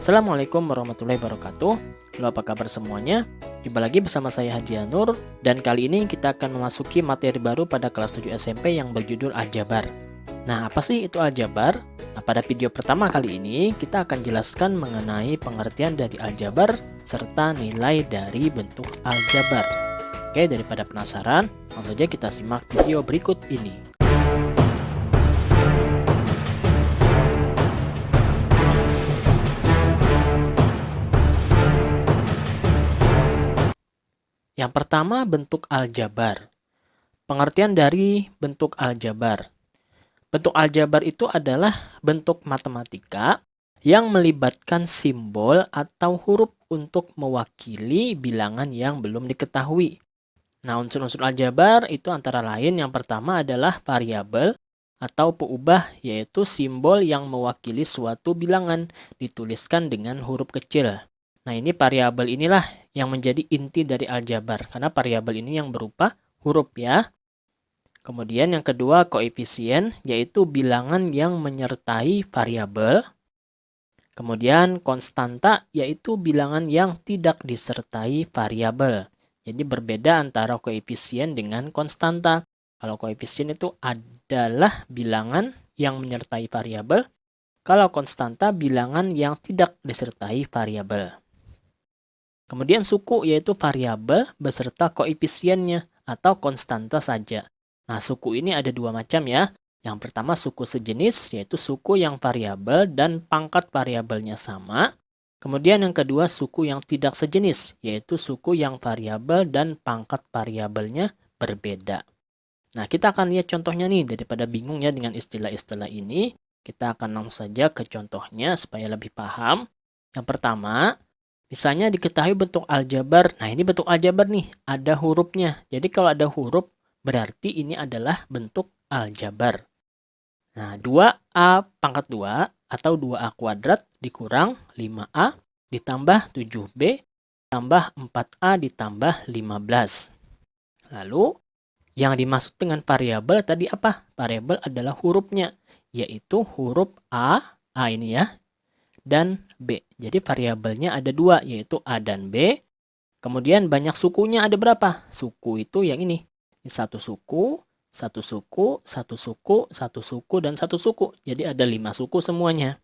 Assalamualaikum warahmatullahi wabarakatuh. Halo, apa kabar semuanya? Jumpa lagi bersama saya Hadianur, dan kali ini kita akan memasuki materi baru pada kelas 7 SMP yang berjudul Aljabar. Nah, apa sih itu aljabar? Nah, pada video pertama kali ini kita akan jelaskan mengenai pengertian dari aljabar serta nilai dari bentuk aljabar. Oke, daripada penasaran, langsung saja kita simak video berikut ini. Yang pertama, bentuk aljabar. Pengertian dari bentuk aljabar. Bentuk aljabar itu adalah bentuk matematika yang melibatkan simbol atau huruf untuk mewakili bilangan yang belum diketahui. Nah, unsur-unsur aljabar itu antara lain yang pertama adalah variabel atau peubah, yaitu simbol yang mewakili suatu bilangan dituliskan dengan huruf kecil. Nah, ini variabel inilah yang menjadi inti dari aljabar, karena variabel ini yang berupa huruf ya. Kemudian yang kedua, koefisien, yaitu bilangan yang menyertai variabel. Kemudian konstanta, yaitu bilangan yang tidak disertai variabel. Jadi berbeda antara koefisien dengan konstanta. Kalau koefisien itu adalah bilangan yang menyertai variabel. Kalau konstanta, bilangan yang tidak disertai variabel. Kemudian suku, yaitu variabel beserta koefisiennya atau konstanta saja. Nah, suku ini ada dua macam ya. Yang pertama suku sejenis, yaitu suku yang variabel dan pangkat variabelnya sama. Kemudian yang kedua suku yang tidak sejenis, yaitu suku yang variabel dan pangkat variabelnya berbeda. Nah, kita akan lihat contohnya nih, daripada bingung ya dengan istilah-istilah ini. Kita akan langsung saja ke contohnya supaya lebih paham. Yang pertama, misalnya diketahui bentuk aljabar. Nah, ini bentuk aljabar nih, ada hurufnya. Jadi kalau ada huruf, berarti ini adalah bentuk aljabar. Nah, 2A pangkat 2 atau 2A kuadrat dikurang 5A ditambah 7B tambah 4A ditambah 15. Lalu, yang dimaksud dengan variabel tadi apa? Variabel adalah hurufnya, yaitu huruf A ini ya, dan B. Jadi variabelnya ada dua, yaitu A dan B. Kemudian banyak sukunya ada berapa? Suku itu yang ini. Satu suku, satu suku, satu suku, satu suku, dan satu suku. Jadi ada 5 suku semuanya.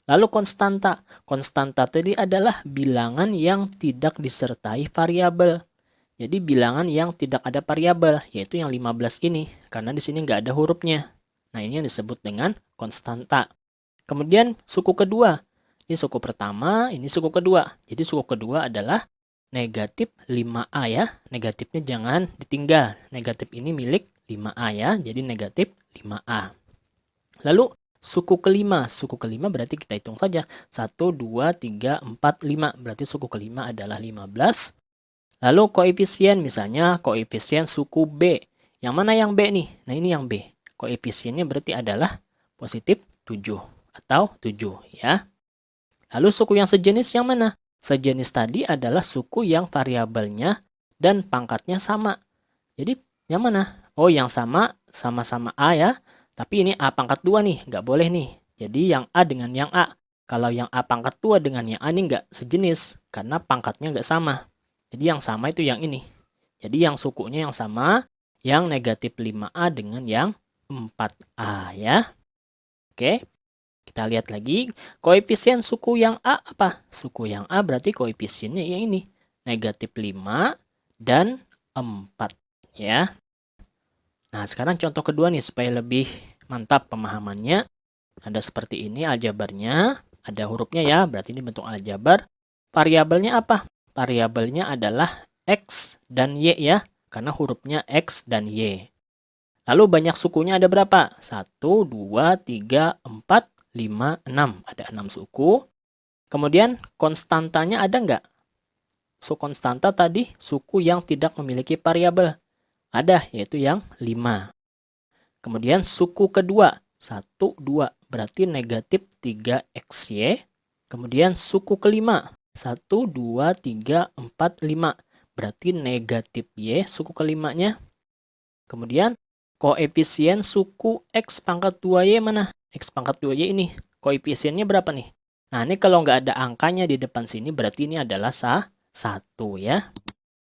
Lalu konstanta. Konstanta tadi adalah bilangan yang tidak disertai variabel. Jadi bilangan yang tidak ada variabel, yaitu yang 15 ini. Karena di sini nggak ada hurufnya. Nah, ini yang disebut dengan konstanta. Kemudian suku kedua. Ini suku pertama, ini suku kedua. Jadi suku kedua adalah negatif 5A ya. Negatifnya jangan ditinggal. Negatif ini milik 5A ya. Jadi negatif 5A. Lalu suku kelima. Suku kelima berarti kita hitung saja. 1, 2, 3, 4, 5. Berarti suku kelima adalah 15. Lalu koefisien, misalnya koefisien suku B. Yang mana yang B nih? Nah, ini yang B. Koefisiennya berarti adalah positif 7 atau 7 ya. Lalu suku yang sejenis yang mana? Sejenis tadi adalah suku yang variabelnya dan pangkatnya sama. Jadi yang mana? Oh, yang sama-sama A ya. Tapi ini A pangkat 2 nih, nggak boleh nih. Jadi yang A dengan yang A. Kalau yang A pangkat 2 dengan yang A ini nggak sejenis, karena pangkatnya nggak sama. Jadi yang sama itu yang ini. Jadi yang sukunya yang sama, yang negatif 5A dengan yang 4A ya. Oke. Kita lihat lagi, koefisien suku yang A apa? Suku yang A berarti koefisiennya yang ini, negatif 5 dan 4 ya. Nah, sekarang contoh kedua nih supaya lebih mantap pemahamannya. Ada seperti ini aljabarnya, ada hurufnya ya, berarti ini bentuk aljabar. Variabelnya apa? Variabelnya adalah X dan Y ya, karena hurufnya X dan Y. Lalu banyak sukunya ada berapa? 1, 2, 3, 4, 5, 6. Ada 6 suku. Kemudian konstantanya ada nggak? So, konstanta tadi suku yang tidak memiliki variabel. Ada, yaitu yang 5. Kemudian suku kedua, 1, 2. Berarti negatif 3XY. Kemudian suku kelima, 1, 2, 3, 4, 5. Berarti negatif Y suku kelimanya. Kemudian koefisien suku X pangkat 2Y mana? X pangkat 2Y ini. Koefisiennya berapa nih? Nah, ini kalau nggak ada angkanya di depan sini, berarti ini adalah 1 ya.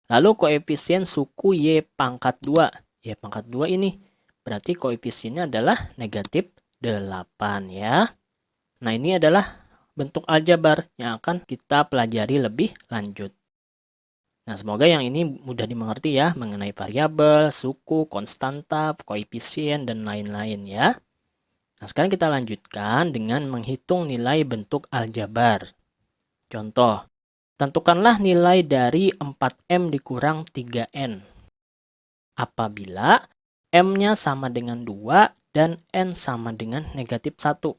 Lalu koefisien suku Y pangkat 2. Y pangkat 2 ini. Berarti koefisiennya adalah negatif 8 ya. Nah, ini adalah bentuk aljabar yang akan kita pelajari lebih lanjut. Nah, semoga yang ini mudah dimengerti ya, mengenai variabel, suku, konstanta, koefisien, dan lain-lain ya. Nah, sekarang kita lanjutkan dengan menghitung nilai bentuk aljabar. Contoh, tentukanlah nilai dari 4M dikurang 3N. Apabila M-nya sama dengan 2 dan N sama dengan negatif 1.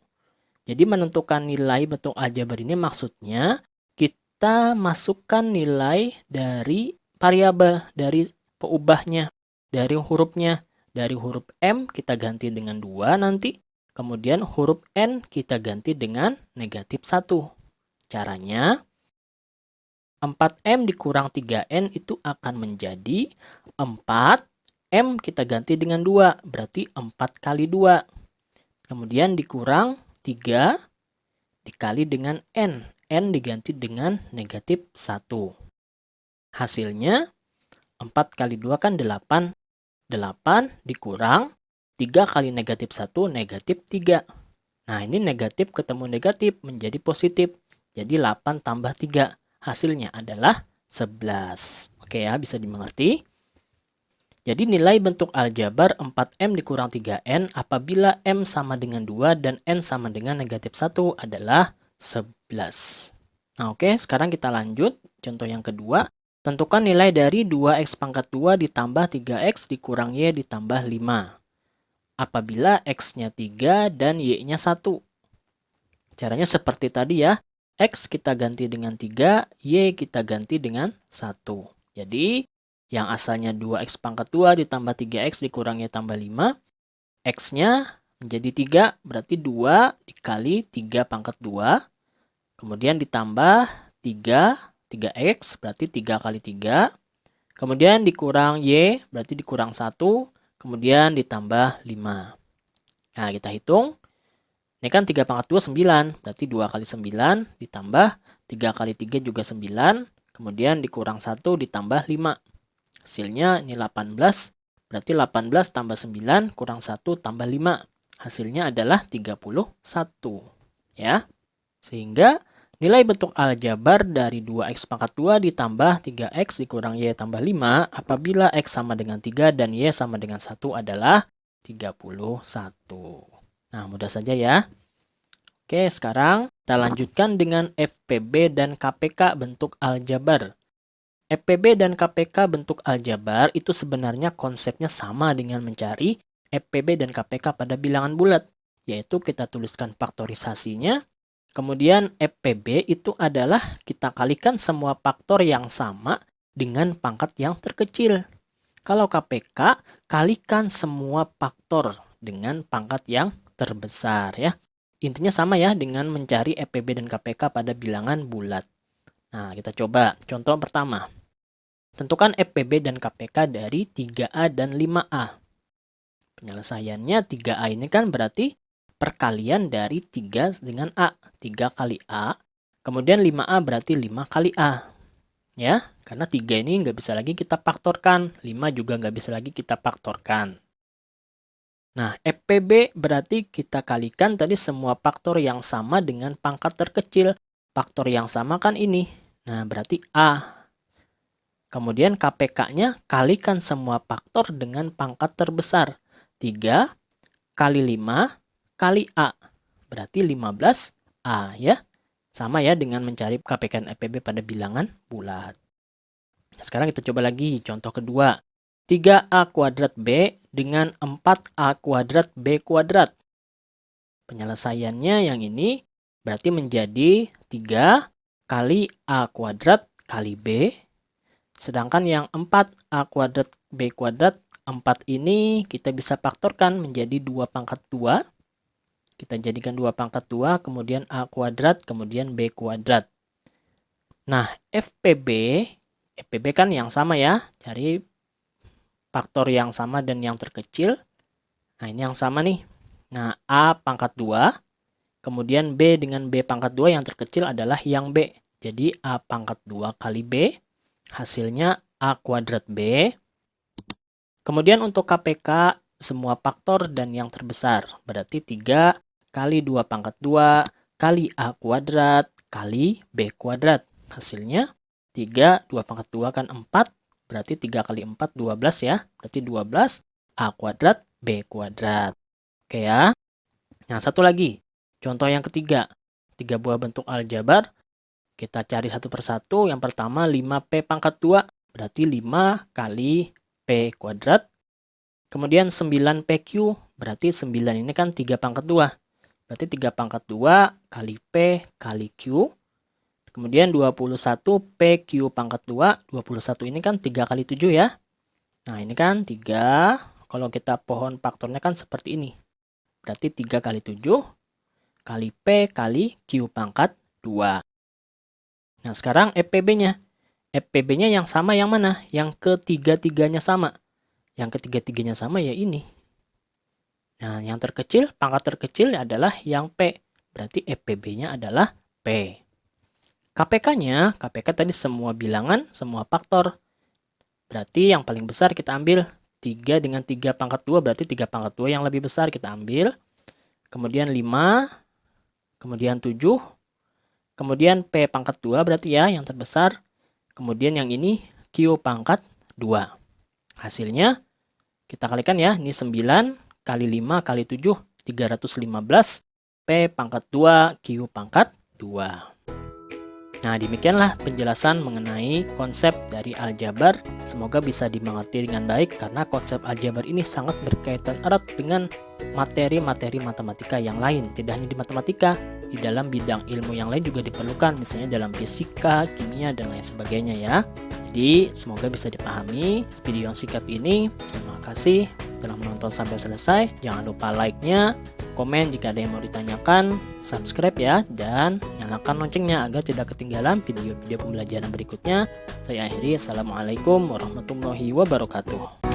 Jadi menentukan nilai bentuk aljabar ini maksudnya kita masukkan nilai dari variabel, dari peubahnya, dari hurufnya. Dari huruf M kita ganti dengan 2 nanti. Kemudian huruf N kita ganti dengan negatif 1. Caranya 4M dikurang 3N itu akan menjadi 4. M kita ganti dengan 2. Berarti 4 kali 2. Kemudian dikurang 3 dikali dengan N. N diganti dengan negatif 1. Hasilnya 4 kali 2 kan 8. 8 dikurang 3 kali negatif 1, negatif 3. Nah, ini negatif ketemu negatif menjadi positif. Jadi 8 tambah 3. Hasilnya adalah 11. Oke ya, bisa dimengerti. Jadi nilai bentuk aljabar 4M dikurang 3N apabila M sama dengan 2 dan N sama dengan negatif 1 adalah 11. Nah, oke, sekarang kita lanjut. Contoh yang kedua. Tentukan nilai dari 2X pangkat 2 ditambah 3X dikurang Y ditambah 5. Apabila X-nya 3 dan Y-nya 1. Caranya seperti tadi ya. X kita ganti dengan 3, Y kita ganti dengan 1. Jadi, yang asalnya 2X pangkat 2 ditambah 3X dikurang Y tambah 5. X-nya menjadi 3, berarti 2 dikali 3 pangkat 2. Kemudian ditambah 3X, berarti 3 kali 3. Kemudian dikurang Y, berarti dikurang 1. Kemudian ditambah 5. Nah, kita hitung. Ini kan 3 pangkat 2, 9. Berarti 2 kali 9 ditambah 3 kali 3 juga 9. Kemudian dikurang 1 ditambah 5. Hasilnya ini 18. Berarti 18 tambah 9 kurang 1 tambah 5. Hasilnya adalah 31. Ya. Sehingga nilai bentuk aljabar dari 2X pangkat 2 ditambah 3X dikurang Y tambah 5 apabila X sama dengan 3 dan Y sama dengan 1 adalah 31. Nah, mudah saja ya. Oke, sekarang kita lanjutkan dengan FPB dan KPK bentuk aljabar. FPB dan KPK bentuk aljabar itu sebenarnya konsepnya sama dengan mencari FPB dan KPK pada bilangan bulat. Yaitu kita tuliskan faktorisasinya. Kemudian FPB itu adalah kita kalikan semua faktor yang sama dengan pangkat yang terkecil. Kalau KPK, kalikan semua faktor dengan pangkat yang terbesar ya. Intinya sama ya dengan mencari FPB dan KPK pada bilangan bulat. Nah, kita coba contoh pertama. Tentukan FPB dan KPK dari 3A dan 5A. Penyelesaiannya 3A ini kan berarti perkalian dari 3 dengan A. 3 kali A. Kemudian 5A berarti 5 kali A. Ya, karena 3 ini nggak bisa lagi kita faktorkan. 5 juga nggak bisa lagi kita faktorkan. Nah, FPB berarti kita kalikan tadi semua faktor yang sama dengan pangkat terkecil. Faktor yang sama kan ini. Nah, berarti A. Kemudian KPK-nya kalikan semua faktor dengan pangkat terbesar. 3 kali 5 kali A. Berarti 15A ya. Sama ya dengan mencari KPK dan FPB pada bilangan bulat. Sekarang kita coba lagi contoh kedua. 3A kuadrat B dengan 4A kuadrat B kuadrat. Penyelesaiannya yang ini berarti menjadi 3 kali A kuadrat kali B. Sedangkan yang 4A kuadrat B kuadrat, 4 ini kita bisa faktorkan menjadi 2 pangkat 2. Kita jadikan 2 pangkat 2, kemudian A kuadrat, kemudian B kuadrat. Nah, FPB kan yang sama ya, cari faktor yang sama dan yang terkecil. Nah, ini yang sama nih. Nah, A pangkat 2, Kemudian B dengan B pangkat 2 yang terkecil adalah yang B. Jadi A pangkat 2 kali B, hasilnya A kuadrat B. Kemudian untuk KPK, semua faktor dan yang terbesar. Berarti 3 kali 2 pangkat 2 kali A kuadrat kali B kuadrat. Hasilnya 3, 2 pangkat 2 kan 4. Berarti 3 kali 4, 12 ya. Berarti 12 A kuadrat B kuadrat. Oke ya. Nah, satu lagi. Contoh yang ketiga. 3 buah bentuk aljabar. Kita cari satu persatu. Yang pertama 5P pangkat 2. Berarti 5 kali P kuadrat. Kemudian 9PQ. Berarti 9 ini kan 3 pangkat 2. Berarti 3 pangkat 2 kali P kali Q. Kemudian 21PQ pangkat 2. 21 ini kan 3 kali 7 ya. Nah, ini kan 3. Kalau kita pohon faktornya kan seperti ini. Berarti 3 kali 7 kali P kali Q pangkat 2. Nah, sekarang FPB-nya. FPB-nya yang sama yang mana? Yang ketiga-tiganya sama. Yang ketiga-tiganya sama ya ini. Nah, yang terkecil, pangkat terkecil adalah yang P. Berarti FPB-nya adalah P. KPK-nya, KPK tadi semua bilangan, semua faktor. Berarti yang paling besar kita ambil 3 dengan 3 pangkat 2, berarti 3 pangkat 2 yang lebih besar kita ambil. Kemudian 5, kemudian 7, kemudian P pangkat 2 berarti ya yang terbesar. Kemudian yang ini Q pangkat 2. Hasilnya kita kalikan ya, ini 9 kali 5 kali 7, 315. P pangkat 2, Q pangkat 2. Nah, demikianlah penjelasan mengenai konsep dari aljabar. Semoga bisa dimengerti dengan baik karena konsep aljabar ini sangat berkaitan erat dengan materi-materi matematika yang lain. Tidak hanya di matematika, di dalam bidang ilmu yang lain juga diperlukan, misalnya dalam fisika, kimia, dan lain sebagainya ya. Jadi, semoga bisa dipahami video yang singkat ini. Terima kasih telah menonton sampai selesai. Jangan lupa like-nya, komen jika ada yang mau ditanyakan, subscribe ya, dan nyalakan loncengnya agar tidak ketinggalan video-video pembelajaran berikutnya. Saya akhiri, Assalamualaikum warahmatullahi wabarakatuh.